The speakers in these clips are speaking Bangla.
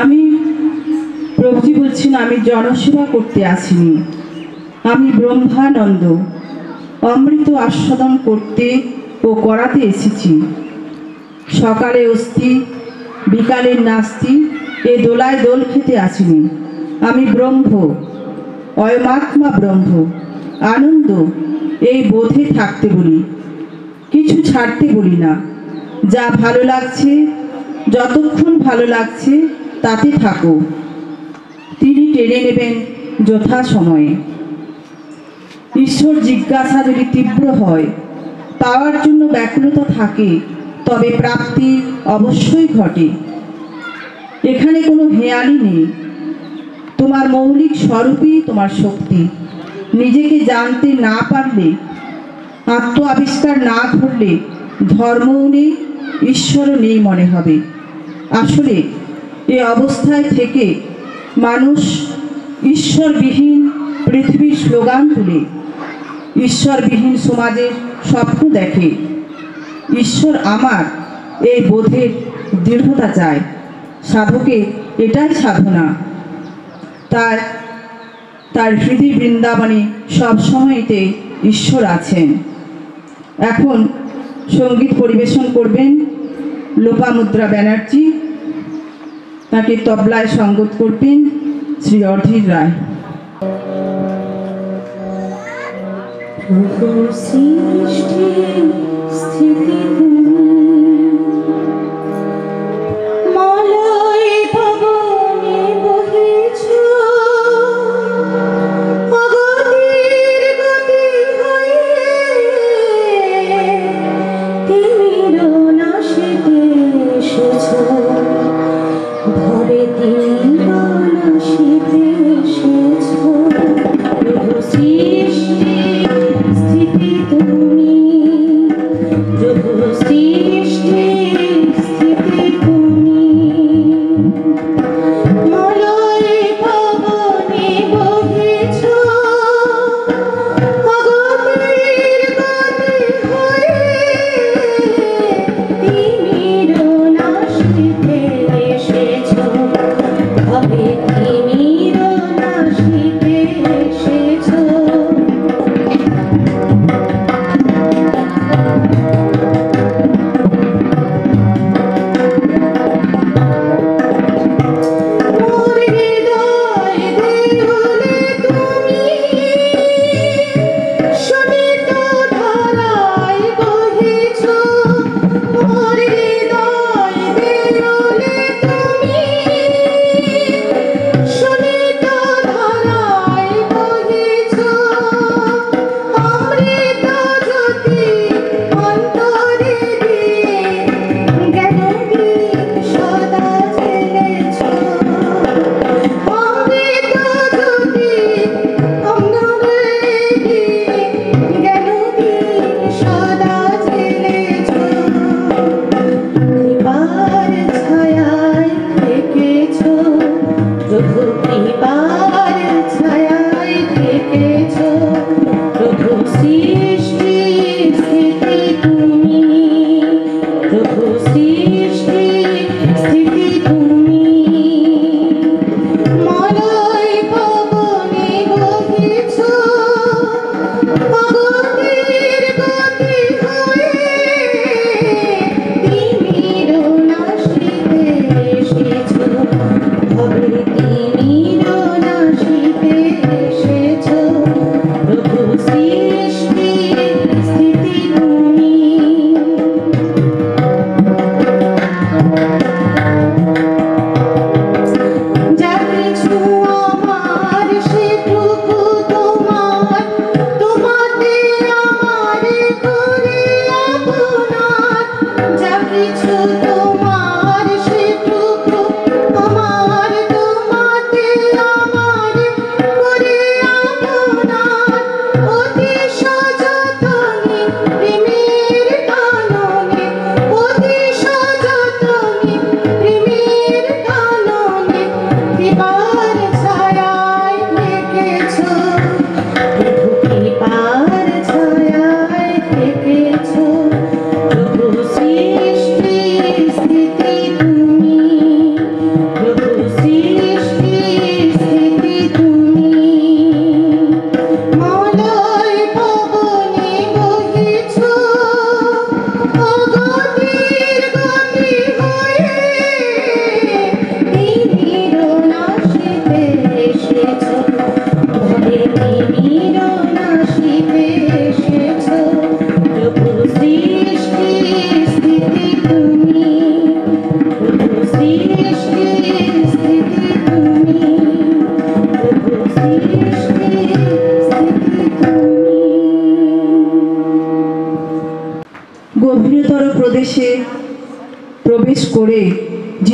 আমি প্রভুজি বলছেন, আমি জনসেবা করতে আসিনি, আমি ব্রহ্মানন্দ অমৃত আস্বাদন করতে ও করাতে এসেছি। সকালে অস্থি, বিকালে নাস্তি, এ দোলায় দোল খেতে আসিনি। আমি ব্রহ্ম, অয়মাত্মা ব্রহ্ম, আনন্দ এই বোধে থাকতে বলি, কিছু ছাড়তে বলি না। যা ভালো লাগছে, যতক্ষণ ভালো লাগছে তাতে থাকো, তিনি টেনে নেবেন যথা সময়ে। ঈশ্বর জিজ্ঞাসা যদি তীব্র হয়, পাওয়ার জন্য ব্যাকুলতা থাকে, তবে প্রাপ্তি অবশ্যই ঘটে। এখানে কোনো হেয়ালি নেই, তোমার মৌলিক স্বরূপই তোমার শক্তি। নিজেকে জানতে না পারলে, আত্ম আবিষ্কার না করলে ধর্মও নেই, ঈশ্বরও নেই মনে হবে। আসলে এ অবস্থায় থেকে মানুষ ঈশ্বরবিহীন পৃথিবীর স্লোগান তুলে, ঈশ্বরবিহীন সমাজের স্বপ্ন দেখে। ঈশ্বর আমার এই বোধের দৃঢ়তা চায়। সাধকে এটাই সাধনা। তার হৃদয় বৃন্দাবনে সবসময়তে ঈশ্বর আছেন। এখন সঙ্গীত পরিবেশন করবেন লোপামুদ্রা ব্যানার্জি, তাকে তবলায় সঙ্গত করবেন শ্রী অধীর রায়। সৃষ্টি স্থিতি মলয় পবনে বহিছ, অগতির গতি হয়ে তিমির নাশিতে এসেছ, ভবে তিমির নাশিতে এসেছ। সৃষ্টি স্থিতি তুমি, প্রভু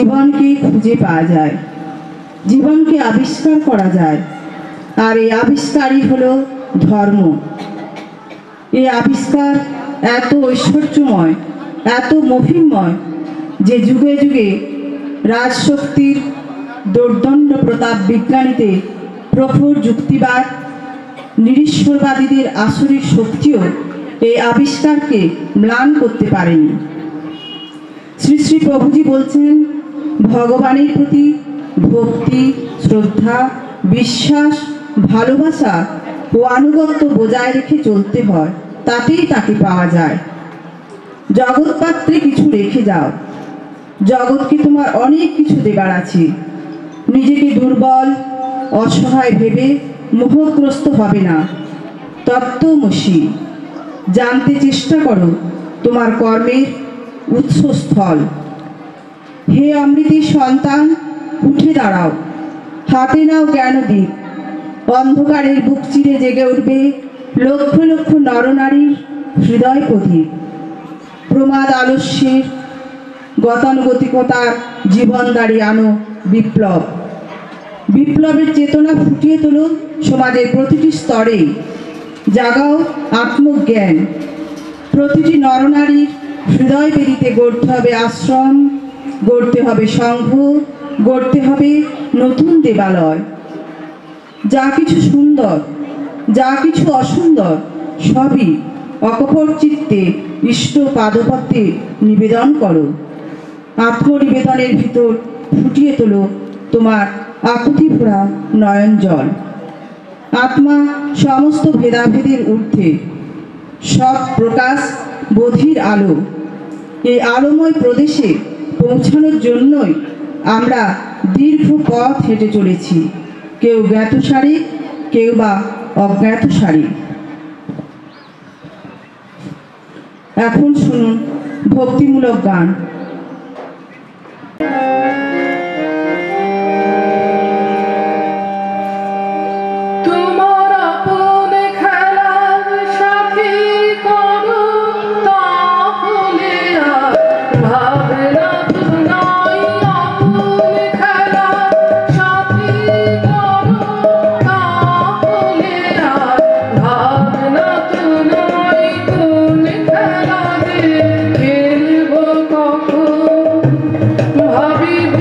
জীবনকে খুঁজে পাওয়া যায়, জীবনকে আবিষ্কার করা যায়। আর এই আবিষ্কারই হলো ধর্ম। এই আবিষ্কার এত ঐশ্বর্যময়, এত মহিমময় যে যুগে যুগে রাজশক্তির দোর্দণ্ড প্রতাপ বিজ্ঞানীতে প্রখর যুক্তিবাদ, নিরীশ্বরবাদীদের আসরিক শক্তিও এই আবিষ্কারকে ম্লান করতে পারেনি। শ্রী শ্রী প্রভুজি বলছেন, ভগবানের প্রতি ভক্তি, শ্রদ্ধা, বিশ্বাস, ভালোবাসা ও আনুগত্য বজায় রেখে চলতে হয়, তাতেই তাকে পাওয়া যায়। জগৎপাত্রে কিছু রেখে যাও, জগৎকে তোমার অনেক কিছু দেবার আছে। নিজেকে দুর্বল, অসহায় ভেবে মোহগ্রস্ত হবে না। তত্ত্বমসি জানতে চেষ্টা করো তোমার কর্মের উৎসস্থল। হে অমৃতের সন্তান, উঠে দাঁড়াও, হাতে নাও জ্ঞানদীপ। অন্ধকারের বুক চিরে জেগে উঠবে লক্ষ লক্ষ নরনারীর হৃদয় প্রদীপ। প্রমাদ আলস্যের গতানুগতিকতার জীবনদারি আনো বিপ্লব। বিপ্লবের চেতনা ফুটিয়ে তোলো সমাজের প্রতিটি স্তরে। জাগাও আত্মজ্ঞান। প্রতিটি নরনারীর হৃদয় বেদিতে গড়তে হবে আশ্রম, গড়তে হবে সংঘ, গড়তে হবে নতুন দেবালয়। যা কিছু সুন্দর, যা কিছু অসুন্দর, সবই অকপট চিত্তে ইষ্ট পাদপদ্মে নিবেদন করো। আত্মনিবেদনের ভিতর ফুটিয়ে তোলো তোমার আকুতি ভরা নয়ন জল। আত্মা সমস্ত ভেদাভেদের ঊর্ধ্বে, সব প্রকাশ বোধির আলো। এই আলোময় প্রদেশে পৌঁছানোর জন্যই আমরা দীর্ঘ পথ হেঁটে চলেছি, কেউ জ্ঞাতসারে, কেউ বা অজ্ঞাতসারে। এখন শুনুন ভক্তিমূলক গান। ভাবিব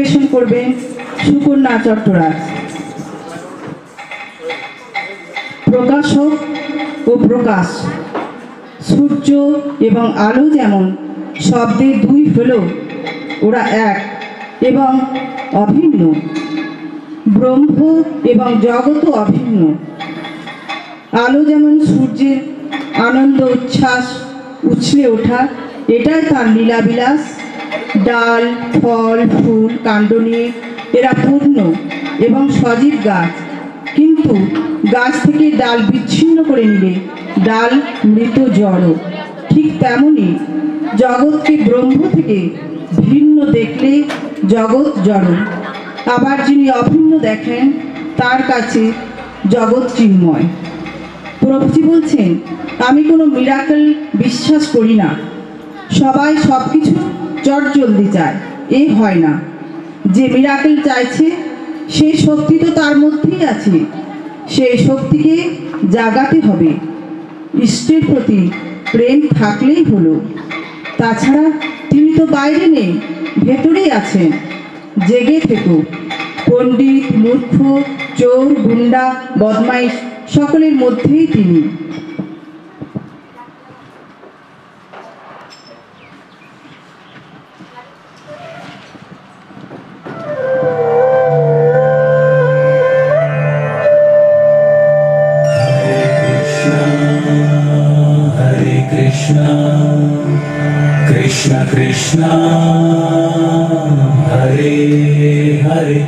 পরিবেশন করবেন সুকন্যা চট্টরাজ। প্রকাশক ও প্রকাশ। সূর্য এবং আলো যেমন শব্দের দুই হলেও ওরা এক এবং অভিন্ন। ব্রহ্ম এবং জগৎও অভিন্ন। আলো যেমন সূর্যের আনন্দ উচ্ছ্বাস উছলে ওঠা, এটাই তার লীলাবিলাস। ডাল ফল ফুল কাণ্ড নিয়ে এরা পূর্ণ এবং সজীব গাছ, কিন্তু গাছ থেকে ডাল বিচ্ছিন্ন করে নিলে ডাল মৃত জড়। ঠিক তেমনি জগৎকে ব্রহ্ম থেকে ভিন্ন দেখলে জগৎ জড়, আবার যিনি অভিন্ন দেখেন তার কাছে জগৎ চিন্ময়। প্রভুজি বলছেন, আমি কোনো মিরাকেল বিশ্বাস করি না। সবাই সব কিছু চটজলদি চায়, এ হয় না। যে মিরাকেল চাইছে সেই শক্তি তো তার মধ্যেই আছে, সেই শক্তিকে জাগাতে হবে। ইষ্টের প্রতি প্রেম থাকলেই হলো। তাছাড়া তিনি তো বাইরে নেই, ভেতরেই আছেন। জেগে থেকো। পণ্ডিত মূর্খ চোর গুন্ডা বদমাইশ সকলের মধ্যেই তিনি। Krishna Krishna Hare Hare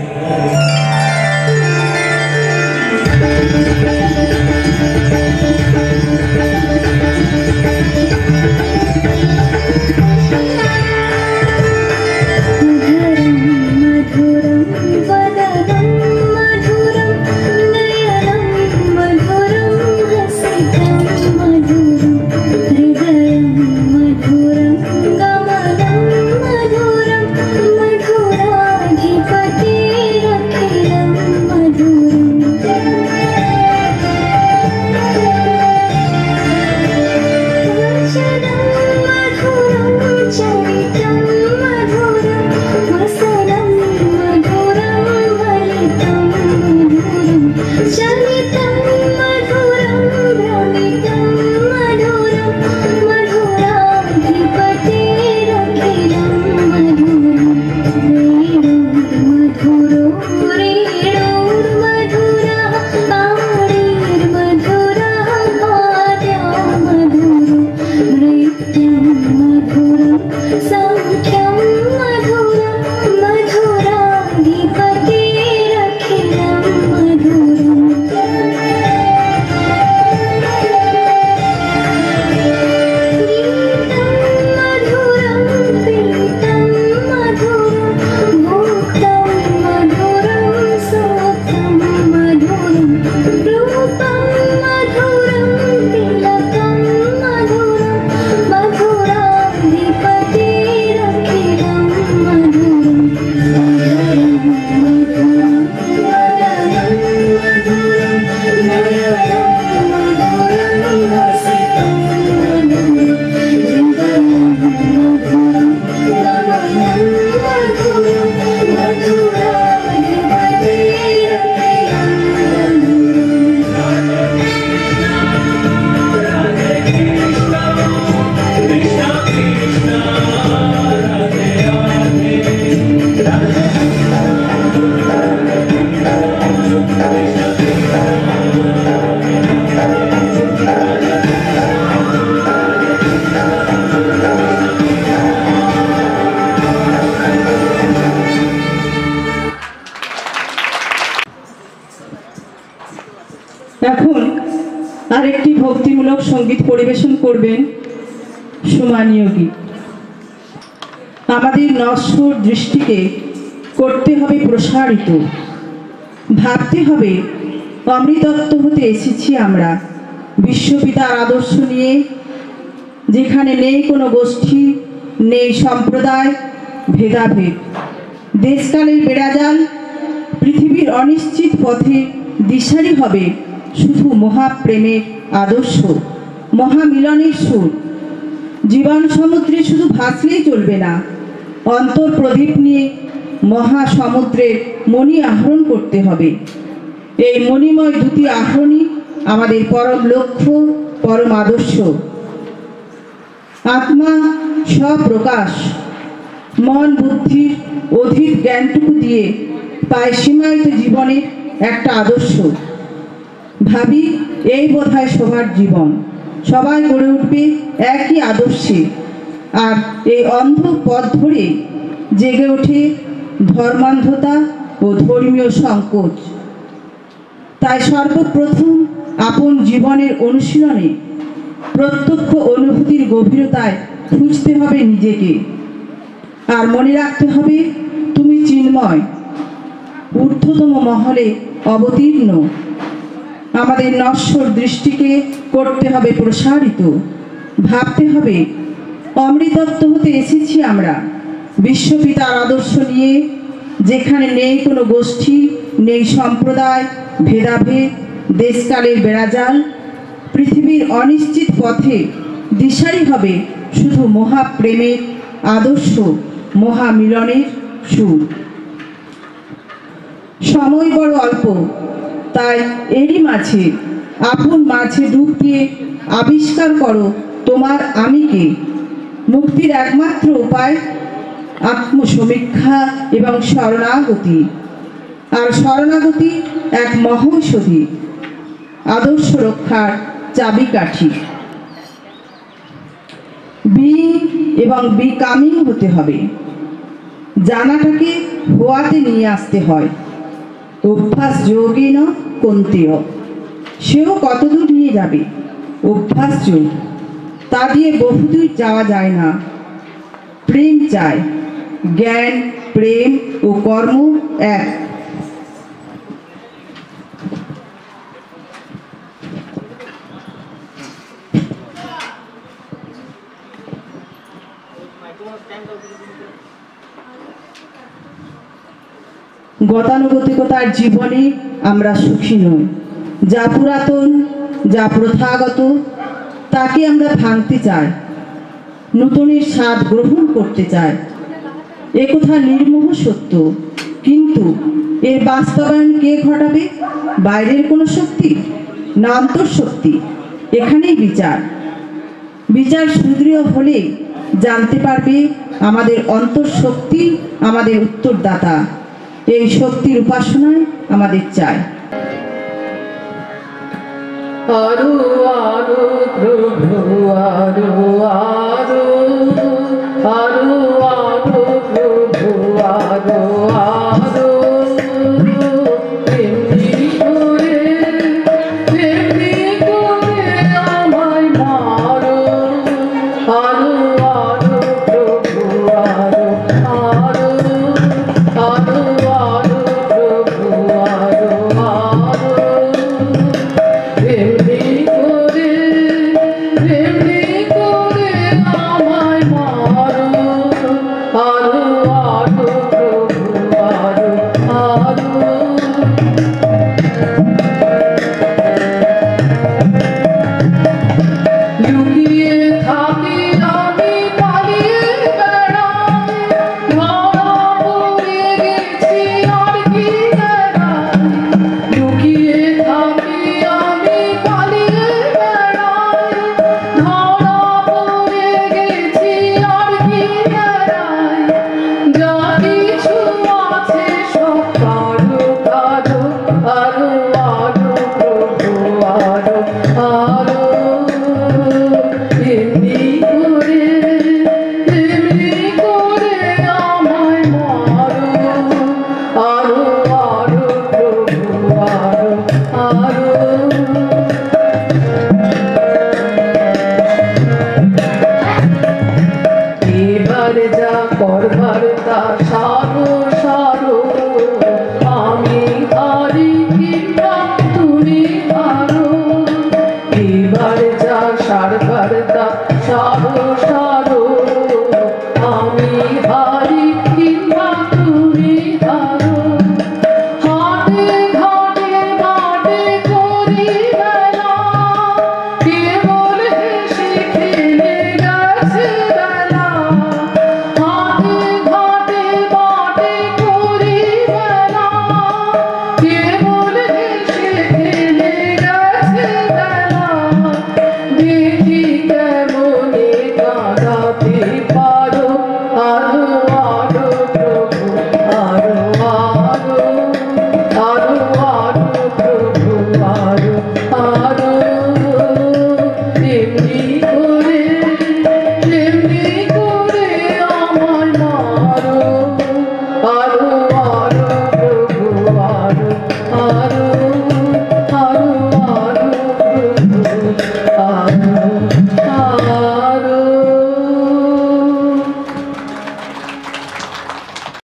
এখন আরেকটি ভক্তিমূলক সঙ্গীত পরিবেশন করবেন সুমানিয়োগী। আমাদের নশ্বর দৃষ্টিকে করতে হবে প্রসারিত, ভাবতে হবে অমৃতত্ব হতে এসেছি আমরা। বিশ্বপিতার আদর্শ নিয়ে, যেখানে নেই কোনো গোষ্ঠী, নেই সম্প্রদায় ভেদাভেদ, দেশকালের বেড়াজাল, পৃথিবীর অনিশ্চিত পথে দিশারি হবে শুধু মহাপ্রেমের আদর্শ, মহামিলনের সুর। জীবন সমুদ্রে শুধু ভাসলেই চলবে না, অন্তর প্রদীপ নিয়ে মহাসমুদ্রের মণি আহরণ করতে হবে। এই মণিময় দুটি আহরণই আমাদের পরম লক্ষ্য, পরম আদর্শ। আত্মা স্বপ্রকাশ, মন বুদ্ধির অধিক জ্ঞানটুকু দিয়ে পায় সীমায়িত জীবনের একটা আদর্শ। ভাবি এই বোধহয় সবার জীবন, সবাই গড়ে উঠবে একই আদর্শে। আর এই অন্ধ পথ ধরে জেগে ওঠে ধর্মান্ধতা ও ধর্মীয় সংকোচ। তাই সর্বপ্রথম আপন জীবনের অনুশীলনে প্রত্যক্ষ অনুভূতির গভীরতায় খুঁজতে হবে নিজেকে। আর মনে রাখতে হবে তুমি চিন্ময়, ঊর্ধ্বতম মহলে অবতীর্ণ। আমাদের নশ্বর দৃষ্টিকে করতে হবে প্রসারিত। ভাবতে হবে অমৃতত্ব হতে এসেছি আমরা, বিশ্বপিতার আদর্শ নিয়ে, যেখানে নেই কোনো গোষ্ঠী, নেই সম্প্রদায়, ভেদাভেদ, দেশকালের বেড়াজাল। পৃথিবীর অনিশ্চিত পথে দিশারি হবে শুধু মহাপ্রেমের আদর্শ, মহামিলনের সুর। সময় বড় অল্প, তাই এরই মাঝে আপন মাঝে ডুব দিয়ে আবিষ্কার করো তোমার আমিকে। মুক্তির একমাত্র উপায় আত্মসমীক্ষা এবং শরণাগতি। আর শরণাগতি এক মহৌষধি, আদর্শ রক্ষার চাবিকাঠি। বিইং এবং বিকামিং হতে হবে। জানাটাকে হওয়াতে নিয়ে আসতে হয়। অভ্যাস যোগেন কন্তেয়, সেও কতদূর নিয়ে যাবে। অভ্যাস যোগ, তা দিয়ে বহুদূর যাওয়া যায় না। প্রেম চায়, জ্ঞান, প্রেম ও কর্ম এক। গতানুগতিকতার জীবনে আমরা সুখী নই। যা পুরাতন, যা প্রথাগত, তাকে আমরা ভাঙতে চাই, নূতনের স্বাদ গ্রহণ করতে চাই। একথা নির্মোহ সত্য, কিন্তু এর বাস্তবায়ন কে ঘটাবে? বাইরের কোনো শক্তি না অন্তঃশক্তি? এখানেই বিচার। বিচার সুদৃঢ় হলে জানতে পারবে আমাদের অন্তঃশক্তি আমাদের উত্তরদাতা। এই শক্তির উপাসনায় আমাদের চাই। আরো আরো প্রভু আরো আরো আরো আরো প্রভু আরো আরো এমনি করে আমায় মারো। আরো আরো প্রভু আরো আরো আরো আরো প্রভু আরো আরো এমনি করে আমায় মারো। আরো আরো প্রভু আরো আরো